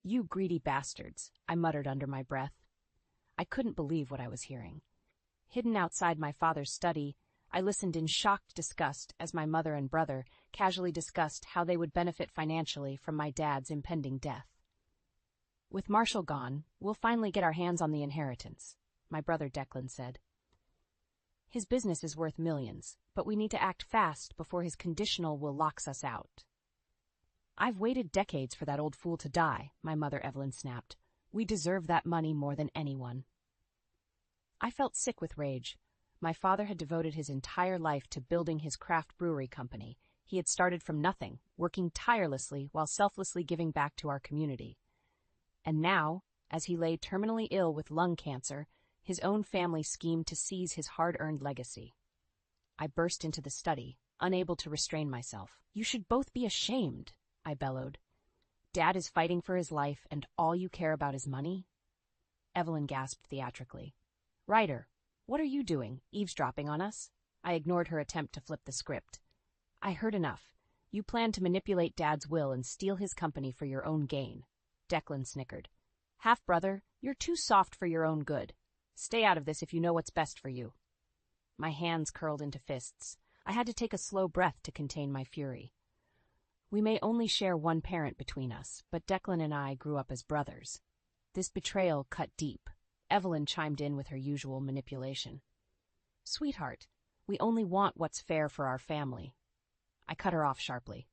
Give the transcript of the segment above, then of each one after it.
"You greedy bastards," I muttered under my breath. I couldn't believe what I was hearing. Hidden outside my father's study, I listened in shocked disgust as my mother and brother casually discussed how they would benefit financially from my dad's impending death. "With Marshall gone, we'll finally get our hands on the inheritance," my brother Declan said. "His business is worth millions, but we need to act fast before his conditional will locks us out." "I've waited decades for that old fool to die," my mother Evelyn snapped. "We deserve that money more than anyone." I felt sick with rage. My father had devoted his entire life to building his craft brewery company. He had started from nothing, working tirelessly while selflessly giving back to our community. And now, as he lay terminally ill with lung cancer, his own family schemed to seize his hard-earned legacy. I burst into the study, unable to restrain myself. "You should both be ashamed," I bellowed. "Dad is fighting for his life, and all you care about is money?" Evelyn gasped theatrically. "Ryder, what are you doing, eavesdropping on us?" I ignored her attempt to flip the script. "I heard enough. You plan to manipulate Dad's will and steal his company for your own gain." Declan snickered. "Half-brother, you're too soft for your own good. Stay out of this if you know what's best for you." My hands curled into fists. I had to take a slow breath to contain my fury. We may only share one parent between us, but Declan and I grew up as brothers. This betrayal cut deep. Evelyn chimed in with her usual manipulation. "Sweetheart, we only want what's fair for our family." I cut her off sharply.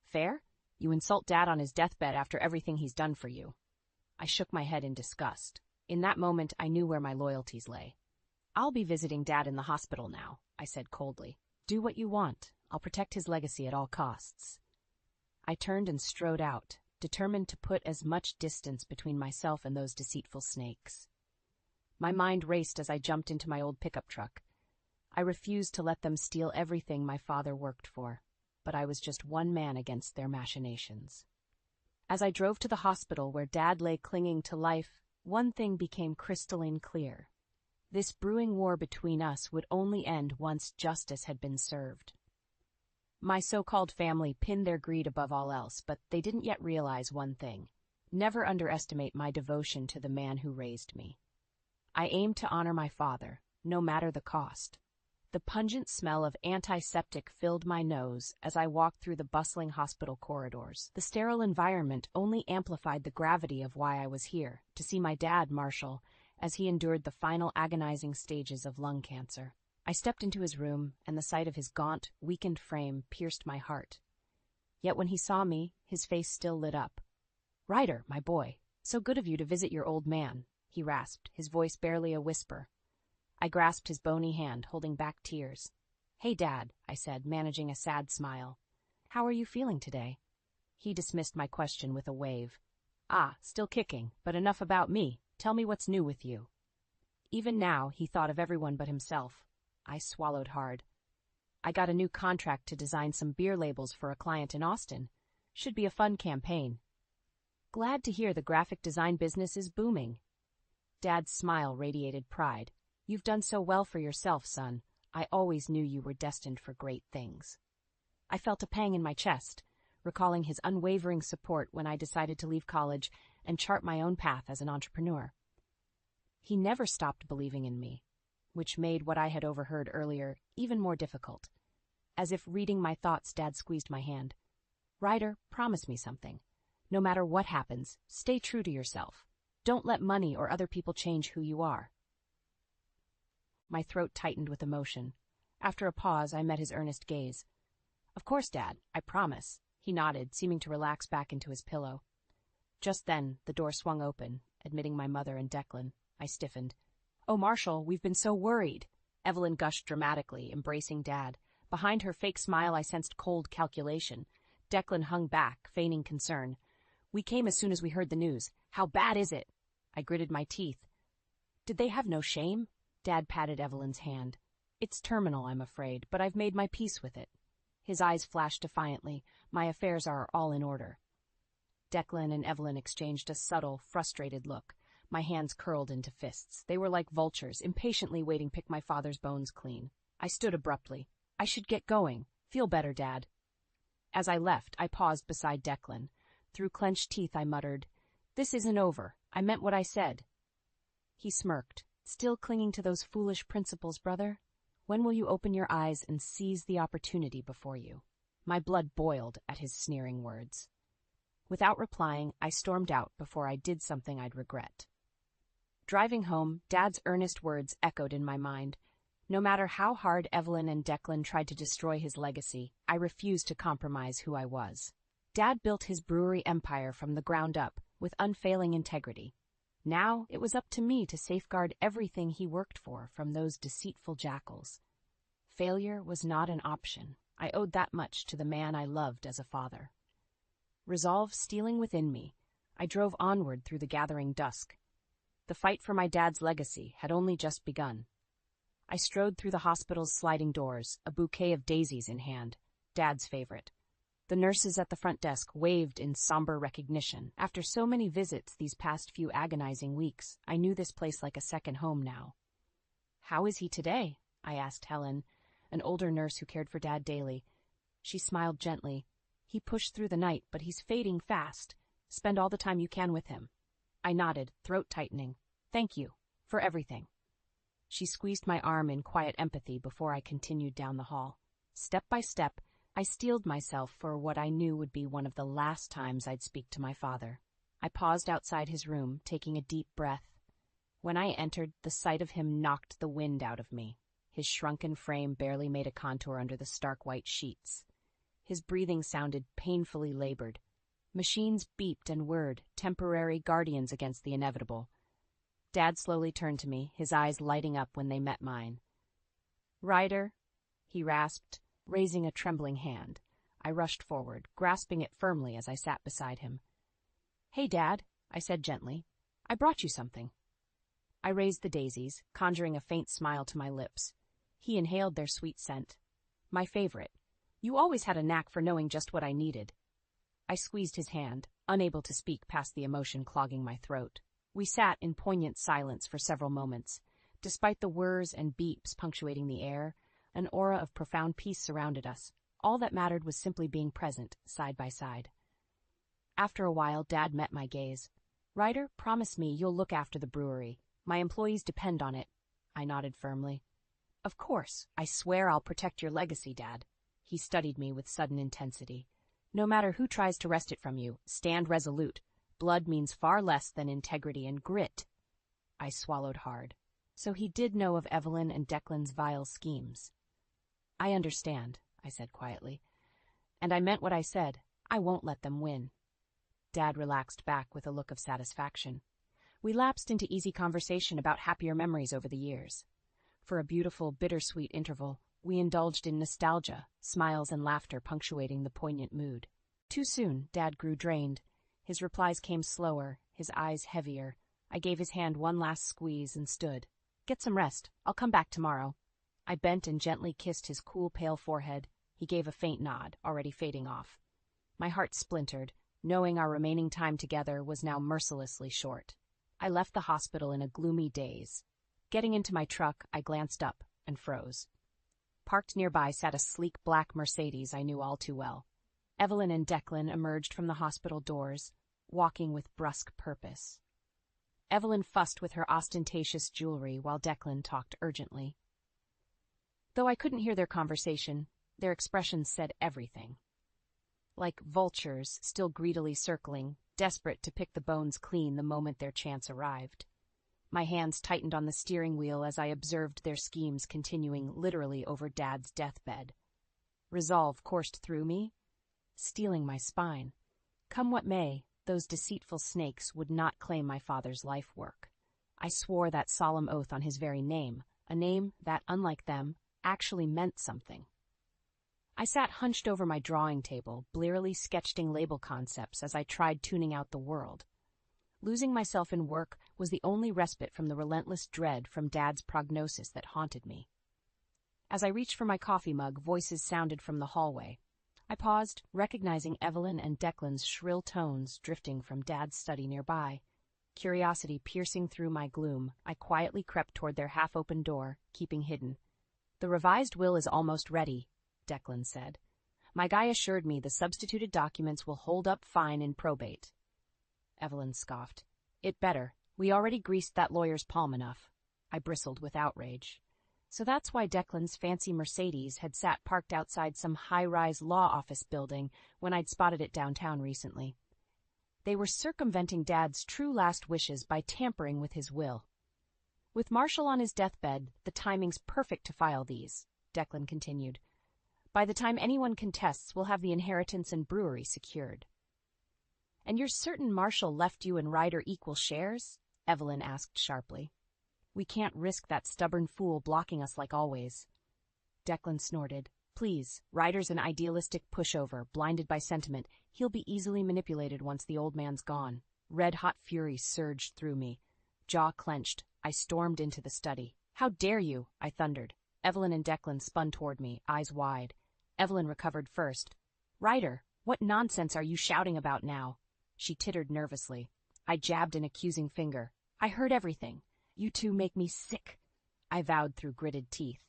"Fair? You insult Dad on his deathbed after everything he's done for you." I shook my head in disgust. In that moment, I knew where my loyalties lay. "I'll be visiting Dad in the hospital now," I said coldly. "Do what you want. I'll protect his legacy at all costs." I turned and strode out, determined to put as much distance between myself and those deceitful snakes. My mind raced as I jumped into my old pickup truck. I refused to let them steal everything my father worked for, but I was just one man against their machinations. As I drove to the hospital where Dad lay clinging to life, one thing became crystalline clear. This brewing war between us would only end once justice had been served. My so-called family pinned their greed above all else, but they didn't yet realize one thing. Never underestimate my devotion to the man who raised me. I aimed to honor my father, no matter the cost. The pungent smell of antiseptic filled my nose as I walked through the bustling hospital corridors. The sterile environment only amplified the gravity of why I was here, to see my dad, Marshall, as he endured the final agonizing stages of lung cancer. I stepped into his room, and the sight of his gaunt, weakened frame pierced my heart. Yet when he saw me, his face still lit up. "Ryder, my boy, so good of you to visit your old man," he rasped, his voice barely a whisper. I grasped his bony hand, holding back tears. "Hey, Dad," I said, managing a sad smile. "How are you feeling today?" He dismissed my question with a wave. "Ah, still kicking, but enough about me. Tell me what's new with you." Even now, he thought of everyone but himself. I swallowed hard. "I got a new contract to design some beer labels for a client in Austin. Should be a fun campaign." "Glad to hear the graphic design business is booming." Dad's smile radiated pride. "You've done so well for yourself, son. I always knew you were destined for great things." I felt a pang in my chest, recalling his unwavering support when I decided to leave college and chart my own path as an entrepreneur. He never stopped believing in me, which made what I had overheard earlier even more difficult. As if reading my thoughts, Dad squeezed my hand. "Ryder, promise me something. No matter what happens, stay true to yourself. Don't let money or other people change who you are." My throat tightened with emotion. After a pause, I met his earnest gaze. "Of course, Dad, I promise." He nodded, seeming to relax back into his pillow. Just then, the door swung open, admitting my mother and Declan. I stiffened. "Oh, Marshall, we've been so worried." Evelyn gushed dramatically, embracing Dad. Behind her fake smile, I sensed cold calculation. Declan hung back, feigning concern. "We came as soon as we heard the news. How bad is it?" I gritted my teeth. "Did they have no shame?" Dad patted Evelyn's hand. "It's terminal, I'm afraid, but I've made my peace with it." His eyes flashed defiantly. "My affairs are all in order." Declan and Evelyn exchanged a subtle, frustrated look. My hands curled into fists. They were like vultures, impatiently waiting to pick my father's bones clean. I stood abruptly. "I should get going. Feel better, Dad." As I left, I paused beside Declan. Through clenched teeth, I muttered, This isn't over. I meant what I said. He smirked. Still clinging to those foolish principles, brother? When will you open your eyes and seize the opportunity before you? My blood boiled at his sneering words. Without replying, I stormed out before I did something I'd regret. Driving home, Dad's earnest words echoed in my mind. No matter how hard Evelyn and Declan tried to destroy his legacy, I refused to compromise who I was. Dad built his brewery empire from the ground up, with unfailing integrity. Now it was up to me to safeguard everything he worked for from those deceitful jackals. Failure was not an option. I owed that much to the man I loved as a father. Resolve stealing within me, I drove onward through the gathering dusk. The fight for my dad's legacy had only just begun. I strode through the hospital's sliding doors, a bouquet of daisies in hand, Dad's favorite. The nurses at the front desk waved in somber recognition. After so many visits these past few agonizing weeks, I knew this place like a second home now. "How is he today?" I asked Helen, an older nurse who cared for Dad daily. She smiled gently. "He pushed through the night, but he's fading fast. Spend all the time you can with him." I nodded, throat tightening. "Thank you, for everything." She squeezed my arm in quiet empathy before I continued down the hall. Step by step, I steeled myself for what I knew would be one of the last times I'd speak to my father. I paused outside his room, taking a deep breath. When I entered, the sight of him knocked the wind out of me. His shrunken frame barely made a contour under the stark white sheets. His breathing sounded painfully labored. Machines beeped and whirred, temporary guardians against the inevitable. Dad slowly turned to me, his eyes lighting up when they met mine. "Ryder," he rasped, raising a trembling hand. I rushed forward, grasping it firmly as I sat beside him. "Hey, Dad," I said gently. "I brought you something." I raised the daisies, conjuring a faint smile to my lips. He inhaled their sweet scent. "My favorite. You always had a knack for knowing just what I needed." I squeezed his hand, unable to speak past the emotion clogging my throat. We sat in poignant silence for several moments. Despite the whirs and beeps punctuating the air, an aura of profound peace surrounded us. All that mattered was simply being present, side by side. After a while, Dad met my gaze. "Ryder, promise me you'll look after the brewery. My employees depend on it." I nodded firmly. "Of course. I swear I'll protect your legacy, Dad." He studied me with sudden intensity. "No matter who tries to wrest it from you, stand resolute. Blood means far less than integrity and grit." I swallowed hard. So he did know of Evelyn and Declan's vile schemes. "I understand," I said quietly. "And I meant what I said. I won't let them win." Dad relaxed back with a look of satisfaction. We lapsed into easy conversation about happier memories over the years. For a beautiful, bittersweet interval, we indulged in nostalgia, smiles and laughter punctuating the poignant mood. Too soon, Dad grew drained. His replies came slower, his eyes heavier. I gave his hand one last squeeze and stood. "Get some rest. I'll come back tomorrow." I bent and gently kissed his cool, pale forehead. He gave a faint nod, already fading off. My heart splintered, knowing our remaining time together was now mercilessly short. I left the hospital in a gloomy daze. Getting into my truck, I glanced up and froze. Parked nearby sat a sleek black Mercedes I knew all too well. Evelyn and Declan emerged from the hospital doors, walking with brusque purpose. Evelyn fussed with her ostentatious jewelry while Declan talked urgently. Though I couldn't hear their conversation, their expressions said everything. Like vultures still greedily circling, desperate to pick the bones clean the moment their chance arrived. My hands tightened on the steering wheel as I observed their schemes continuing literally over Dad's deathbed. Resolve coursed through me, steeling my spine. Come what may, those deceitful snakes would not claim my father's life work. I swore that solemn oath on his very name, a name that, unlike them, actually meant something. I sat hunched over my drawing table, blearily sketching label concepts as I tried tuning out the world. Losing myself in work was the only respite from the relentless dread from Dad's prognosis that haunted me. As I reached for my coffee mug, voices sounded from the hallway. I paused, recognizing Evelyn and Declan's shrill tones drifting from Dad's study nearby. Curiosity piercing through my gloom, I quietly crept toward their half-open door, keeping hidden. "The revised will is almost ready," Declan said. "My guy assured me the substituted documents will hold up fine in probate." Evelyn scoffed. It better. We already greased that lawyer's palm enough. I bristled with outrage. So that's why Declan's fancy Mercedes had sat parked outside some high-rise law office building when I'd spotted it downtown recently. They were circumventing Dad's true last wishes by tampering with his will. With Marshall on his deathbed, the timing's perfect to file these, Declan continued. By the time anyone contests, we'll have the inheritance and brewery secured. And you're certain Marshall left you and Ryder equal shares? Evelyn asked sharply. We can't risk that stubborn fool blocking us like always. Declan snorted. Please, Ryder's an idealistic pushover, blinded by sentiment. He'll be easily manipulated once the old man's gone. Red-hot fury surged through me. Jaw clenched, I stormed into the study. How dare you? I thundered. Evelyn and Declan spun toward me, eyes wide. Evelyn recovered first. Ryder, what nonsense are you shouting about now? She tittered nervously. I jabbed an accusing finger. I heard everything. You two make me sick, I vowed through gritted teeth.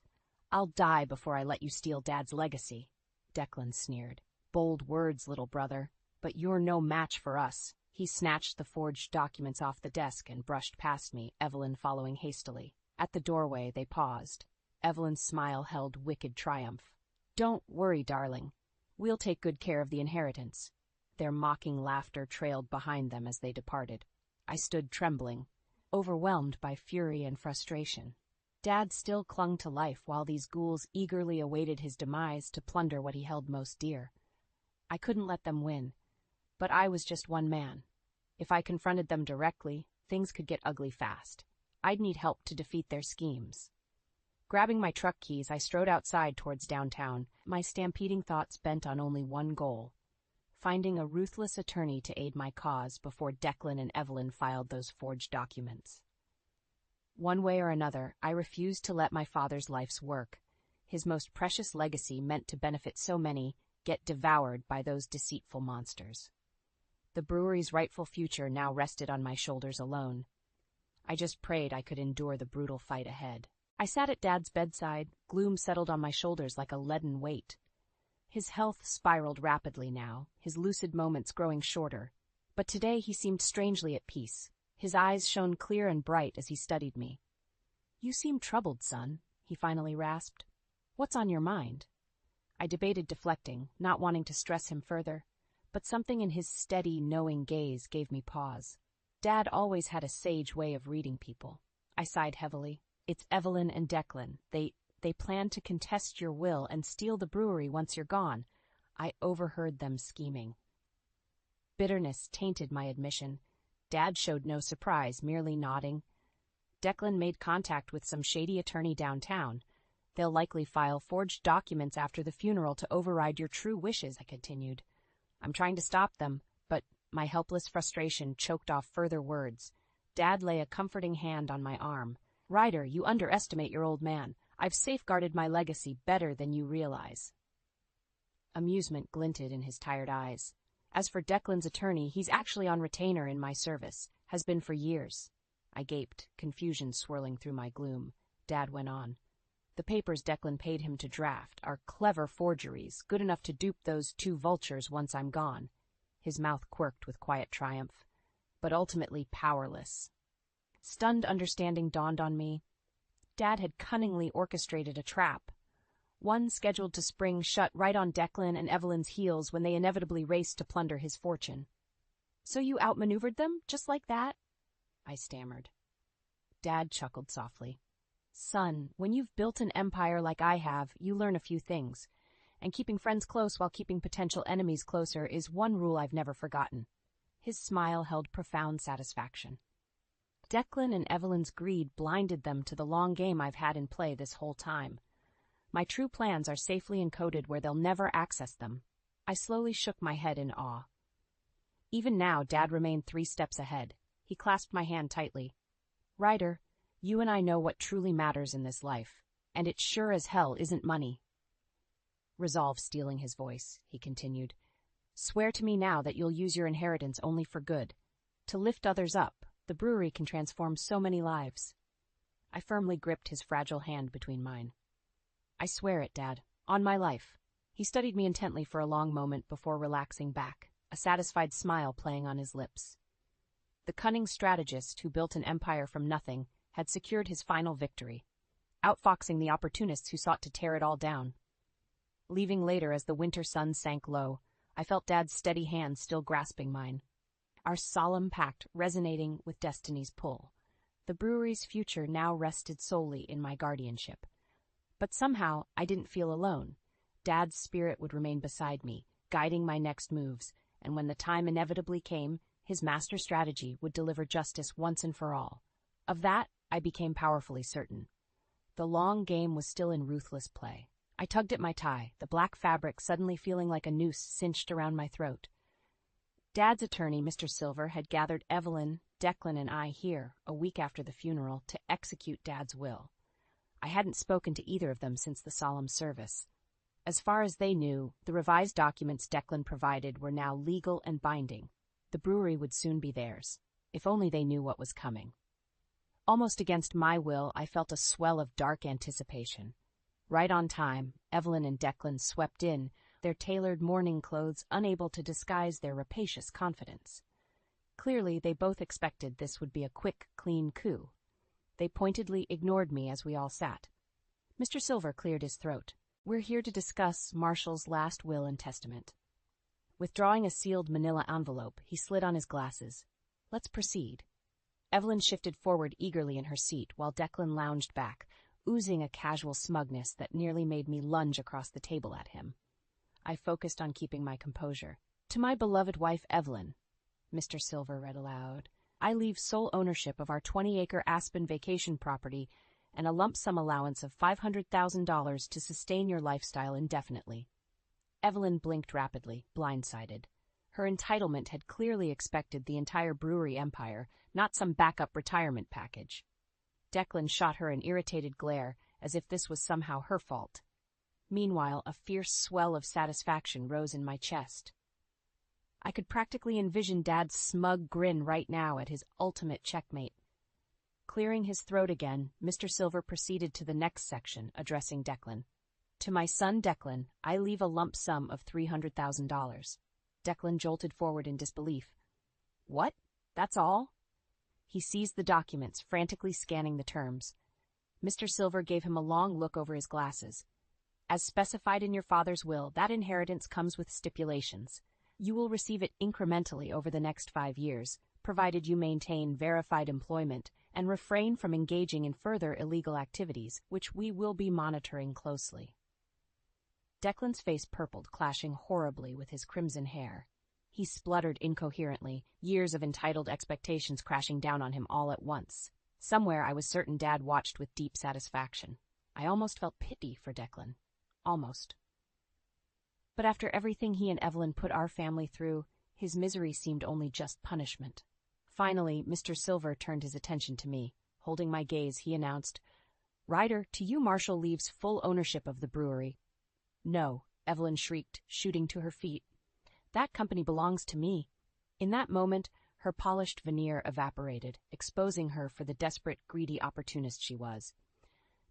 I'll die before I let you steal Dad's legacy, Declan sneered. Bold words, little brother, but you're no match for us. He snatched the forged documents off the desk and brushed past me, Evelyn following hastily. At the doorway, they paused. Evelyn's smile held wicked triumph. Don't worry, darling. We'll take good care of the inheritance. Their mocking laughter trailed behind them as they departed. I stood trembling, overwhelmed by fury and frustration. Dad still clung to life while these ghouls eagerly awaited his demise to plunder what he held most dear. I couldn't let them win, but I was just one man. If I confronted them directly, things could get ugly fast. I'd need help to defeat their schemes. Grabbing my truck keys, I strode outside towards downtown, my stampeding thoughts bent on only one goal: finding a ruthless attorney to aid my cause before Declan and Evelyn filed those forged documents. One way or another, I refused to let my father's life's work, his most precious legacy meant to benefit so many, get devoured by those deceitful monsters. The brewery's rightful future now rested on my shoulders alone. I just prayed I could endure the brutal fight ahead. I sat at Dad's bedside, gloom settled on my shoulders like a leaden weight. His health spiraled rapidly now, his lucid moments growing shorter. But today he seemed strangely at peace. His eyes shone clear and bright as he studied me. You seem troubled, son, he finally rasped. What's on your mind? I debated deflecting, not wanting to stress him further, but something in his steady, knowing gaze gave me pause. Dad always had a sage way of reading people. I sighed heavily. It's Evelyn and Declan. They plan to contest your will and steal the brewery once you're gone. I overheard them scheming. Bitterness tainted my admission. Dad showed no surprise, merely nodding. Declan made contact with some shady attorney downtown. They'll likely file forged documents after the funeral to override your true wishes, I continued. I'm trying to stop them, but my helpless frustration choked off further words. Dad lay a comforting hand on my arm. Ryder, you underestimate your old man. I've safeguarded my legacy better than you realize. Amusement glinted in his tired eyes. As for Declan's attorney, he's actually on retainer in my service, has been for years. I gaped, confusion swirling through my gloom. Dad went on. The papers Declan paid him to draft are clever forgeries, good enough to dupe those two vultures once I'm gone. His mouth quirked with quiet triumph, but ultimately powerless. Stunned understanding dawned on me. Dad had cunningly orchestrated a trap, one scheduled to spring shut right on Declan and Evelyn's heels when they inevitably raced to plunder his fortune. So you outmaneuvered them, just like that? I stammered. Dad chuckled softly. Son, when you've built an empire like I have, you learn a few things. And keeping friends close while keeping potential enemies closer is one rule I've never forgotten. His smile held profound satisfaction. Declan and Evelyn's greed blinded them to the long game I've had in play this whole time. My true plans are safely encoded where they'll never access them. I slowly shook my head in awe. Even now, Dad remained 3 steps ahead. He clasped my hand tightly. Ryder, you and I know what truly matters in this life, and it sure as hell isn't money. Resolve stealing his voice, he continued. Swear to me now that you'll use your inheritance only for good. To lift others up, the brewery can transform so many lives. I firmly gripped his fragile hand between mine. I swear it, Dad, on my life. He studied me intently for a long moment before relaxing back, a satisfied smile playing on his lips. The cunning strategist who built an empire from nothing had secured his final victory, outfoxing the opportunists who sought to tear it all down. Leaving later as the winter sun sank low, I felt Dad's steady hand still grasping mine, our solemn pact resonating with destiny's pull. The brewery's future now rested solely in my guardianship. But somehow I didn't feel alone. Dad's spirit would remain beside me, guiding my next moves, and when the time inevitably came, his master strategy would deliver justice once and for all. Of that, I became powerfully certain. The long game was still in ruthless play. I tugged at my tie, the black fabric suddenly feeling like a noose cinched around my throat. Dad's attorney, Mr. Silver, had gathered Evelyn, Declan, and I here, a week after the funeral, to execute Dad's will. I hadn't spoken to either of them since the solemn service. As far as they knew, the revised documents Declan provided were now legal and binding. The brewery would soon be theirs, if only they knew what was coming. Almost against my will, I felt a swell of dark anticipation. Right on time, Evelyn and Declan swept in, their tailored mourning clothes unable to disguise their rapacious confidence. Clearly, they both expected this would be a quick, clean coup. They pointedly ignored me as we all sat. Mr. Silver cleared his throat. "We're here to discuss Marshall's last will and testament." Withdrawing a sealed manila envelope, he slid on his glasses. "Let's proceed." Evelyn shifted forward eagerly in her seat, while Declan lounged back, oozing a casual smugness that nearly made me lunge across the table at him. I focused on keeping my composure. "To my beloved wife, Evelyn," Mr. Silver read aloud, "I leave sole ownership of our 20-acre Aspen vacation property and a lump sum allowance of $500,000 to sustain your lifestyle indefinitely." Evelyn blinked rapidly, blindsided. Her entitlement had clearly expected the entire brewery empire, not some backup retirement package. Declan shot her an irritated glare, as if this was somehow her fault. Meanwhile, a fierce swell of satisfaction rose in my chest. I could practically envision Dad's smug grin right now at his ultimate checkmate. Clearing his throat again, Mr. Silver proceeded to the next section, addressing Declan. "To my son Declan, I leave a lump sum of $300,000. Declan jolted forward in disbelief. "What? That's all?" He seized the documents, frantically scanning the terms. Mr. Silver gave him a long look over his glasses. "As specified in your father's will, that inheritance comes with stipulations. You will receive it incrementally over the next 5 years, provided you maintain verified employment and refrain from engaging in further illegal activities, which we will be monitoring closely." Declan's face purpled, clashing horribly with his crimson hair. He spluttered incoherently, years of entitled expectations crashing down on him all at once. Somewhere I was certain Dad watched with deep satisfaction. I almost felt pity for Declan. Almost. But after everything he and Evelyn put our family through, his misery seemed only just punishment. Finally, Mr. Silver turned his attention to me. Holding my gaze, he announced, "Ryder, to you Marshall leaves full ownership of the brewery." "No," Evelyn shrieked, shooting to her feet. "That company belongs to me." In that moment, her polished veneer evaporated, exposing her for the desperate, greedy opportunist she was.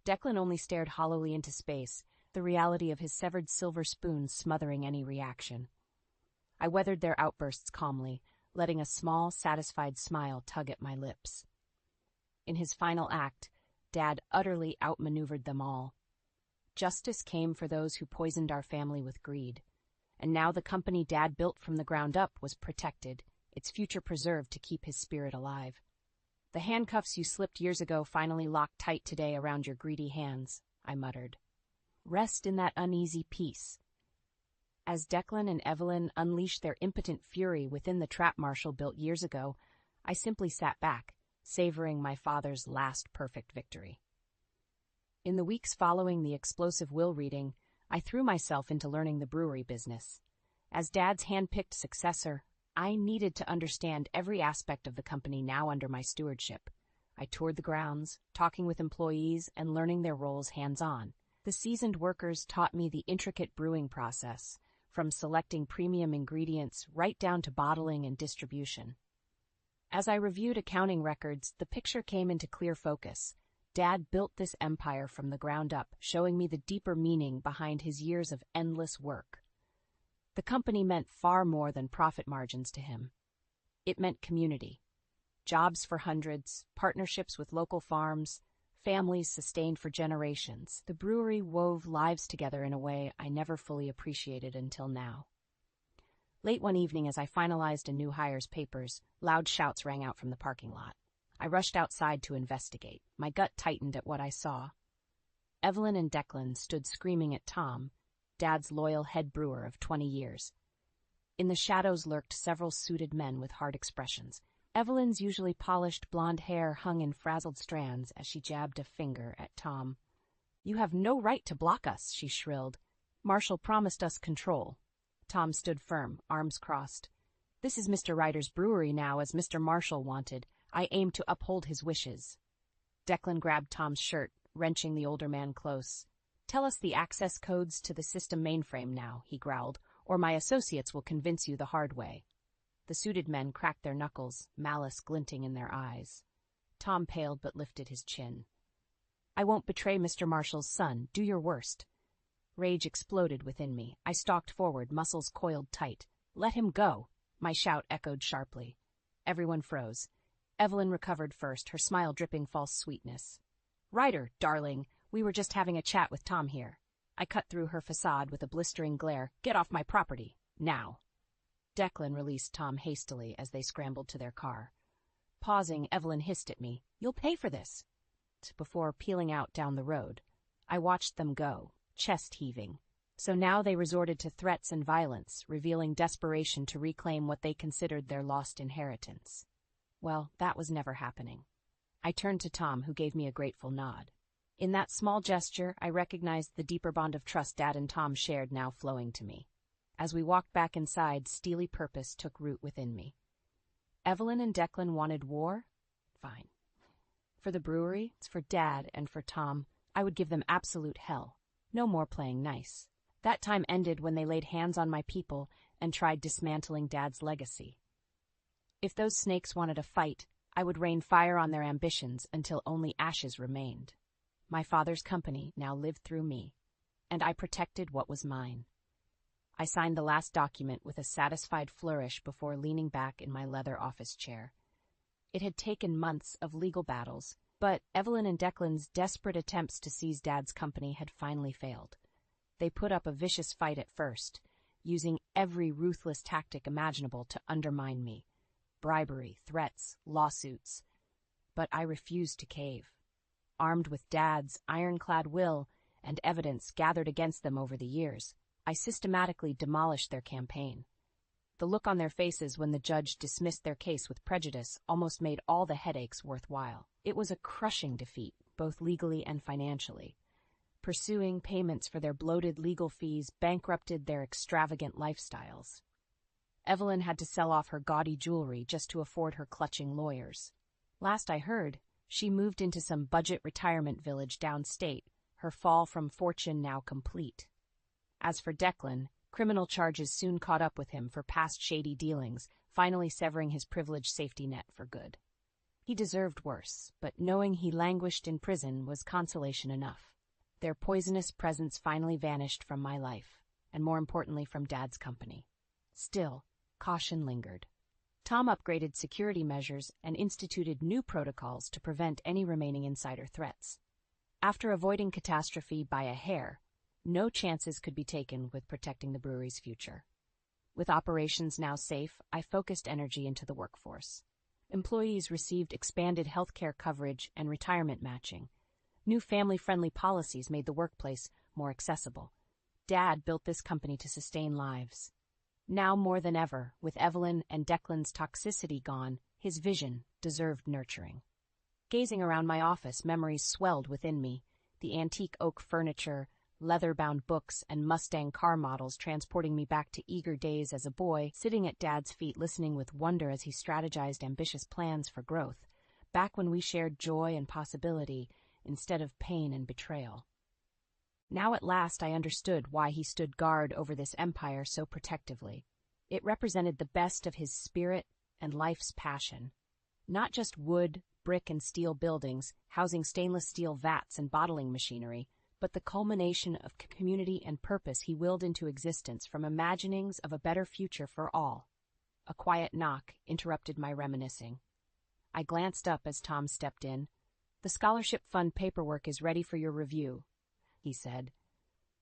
Declan only stared hollowly into space, the reality of his severed silver spoon smothering any reaction. I weathered their outbursts calmly, letting a small, satisfied smile tug at my lips. In his final act, Dad utterly outmaneuvered them all. Justice came for those who poisoned our family with greed. And now the company Dad built from the ground up was protected, its future preserved to keep his spirit alive. "The handcuffs you slipped years ago finally locked tight today around your greedy hands," I muttered. "Rest in that uneasy peace." As Declan and Evelyn unleashed their impotent fury within the trap Marshall built years ago, I simply sat back, savoring my father's last perfect victory. In the weeks following the explosive will reading, I threw myself into learning the brewery business. As Dad's hand-picked successor, I needed to understand every aspect of the company now under my stewardship. I toured the grounds, talking with employees and learning their roles hands-on. The seasoned workers taught me the intricate brewing process, from selecting premium ingredients right down to bottling and distribution. As I reviewed accounting records, the picture came into clear focus. Dad built this empire from the ground up, showing me the deeper meaning behind his years of endless work. The company meant far more than profit margins to him. It meant community. Jobs for hundreds, partnerships with local farms, families sustained for generations. The brewery wove lives together in a way I never fully appreciated until now. Late one evening, as I finalized a new hire's papers, loud shouts rang out from the parking lot. I rushed outside to investigate. My gut tightened at what I saw. Evelyn and Declan stood screaming at Tom, Dad's loyal head brewer of 20 years. In the shadows lurked several suited men with hard expressions. Evelyn's usually polished blonde hair hung in frazzled strands as she jabbed a finger at Tom. "You have no right to block us," she shrilled. "Marshall promised us control." Tom stood firm, arms crossed. "This is Mr. Ryder's brewery now, as Mr. Marshall wanted. I aim to uphold his wishes." Declan grabbed Tom's shirt, wrenching the older man close. "Tell us the access codes to the system mainframe now," he growled, "or my associates will convince you the hard way." The suited men cracked their knuckles, malice glinting in their eyes. Tom paled but lifted his chin. "I won't betray Mr. Marshall's son. Do your worst." Rage exploded within me. I stalked forward, muscles coiled tight. "Let him go!" My shout echoed sharply. Everyone froze. Evelyn recovered first, her smile dripping false sweetness. "Ryder, darling, we were just having a chat with Tom here." I cut through her facade with a blistering glare. "Get off my property, now." Declan released Tom hastily as they scrambled to their car. Pausing, Evelyn hissed at me, "You'll pay for this," before peeling out down the road. I watched them go, chest heaving. So now they resorted to threats and violence, revealing desperation to reclaim what they considered their lost inheritance. Well, that was never happening. I turned to Tom, who gave me a grateful nod. In that small gesture, I recognized the deeper bond of trust Dad and Tom shared now flowing to me. As we walked back inside, steely purpose took root within me. Evelyn and Declan wanted war? Fine. For the brewery, for Dad, and for Tom, I would give them absolute hell. No more playing nice. That time ended when they laid hands on my people and tried dismantling Dad's legacy. If those snakes wanted a fight, I would rain fire on their ambitions until only ashes remained. My father's company now lived through me, and I protected what was mine. I signed the last document with a satisfied flourish before leaning back in my leather office chair. It had taken months of legal battles, but Evelyn and Declan's desperate attempts to seize Dad's company had finally failed. They put up a vicious fight at first, using every ruthless tactic imaginable to undermine me. Bribery, threats, lawsuits. But I refused to cave. Armed with Dad's ironclad will and evidence gathered against them over the years, I systematically demolished their campaign. The look on their faces when the judge dismissed their case with prejudice almost made all the headaches worthwhile. It was a crushing defeat, both legally and financially. Pursuing payments for their bloated legal fees bankrupted their extravagant lifestyles. Evelyn had to sell off her gaudy jewelry just to afford her clutching lawyers. Last I heard, she moved into some budget retirement village downstate, her fall from fortune now complete. As for Declan, criminal charges soon caught up with him for past shady dealings, finally severing his privileged safety net for good. He deserved worse, but knowing he languished in prison was consolation enough. Their poisonous presence finally vanished from my life, and more importantly from Dad's company. Still, caution lingered. Tom upgraded security measures and instituted new protocols to prevent any remaining insider threats. After avoiding catastrophe by a hair, no chances could be taken with protecting the brewery's future. With operations now safe, I focused energy into the workforce. Employees received expanded healthcare coverage and retirement matching. New family-friendly policies made the workplace more accessible. Dad built this company to sustain lives. Now more than ever, with Evelyn and Declan's toxicity gone, his vision deserved nurturing. Gazing around my office, memories swelled within me. The antique oak furniture, leather-bound books, and Mustang car models transporting me back to eager days as a boy, sitting at Dad's feet listening with wonder as he strategized ambitious plans for growth, back when we shared joy and possibility instead of pain and betrayal. Now at last I understood why he stood guard over this empire so protectively. It represented the best of his spirit and life's passion. Not just wood, brick, and steel buildings, housing stainless steel vats and bottling machinery, but the culmination of community and purpose he willed into existence from imaginings of a better future for all. A quiet knock interrupted my reminiscing. I glanced up as Tom stepped in. "The scholarship fund paperwork is ready for your review," he said.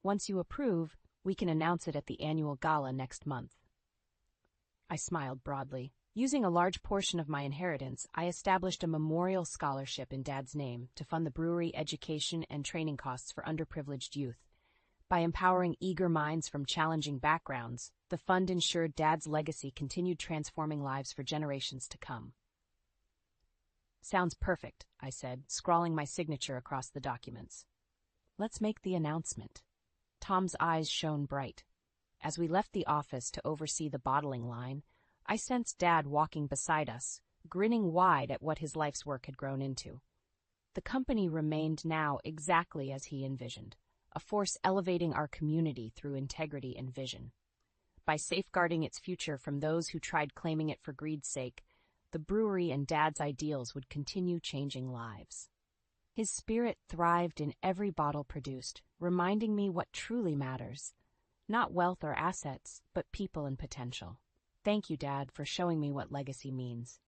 "Once you approve, we can announce it at the annual gala next month." I smiled broadly. Using a large portion of my inheritance, I established a memorial scholarship in Dad's name to fund the brewery education and training costs for underprivileged youth. By empowering eager minds from challenging backgrounds, the fund ensured Dad's legacy continued transforming lives for generations to come. "Sounds perfect," I said, scrawling my signature across the documents. "Let's make the announcement." Tom's eyes shone bright. As we left the office to oversee the bottling line, I sensed Dad walking beside us, grinning wide at what his life's work had grown into. The company remained now exactly as he envisioned, a force elevating our community through integrity and vision. By safeguarding its future from those who tried claiming it for greed's sake, the brewery and Dad's ideals would continue changing lives. His spirit thrived in every bottle produced, reminding me what truly matters. Not wealth or assets, but people and potential. Thank you, Dad, for showing me what legacy means.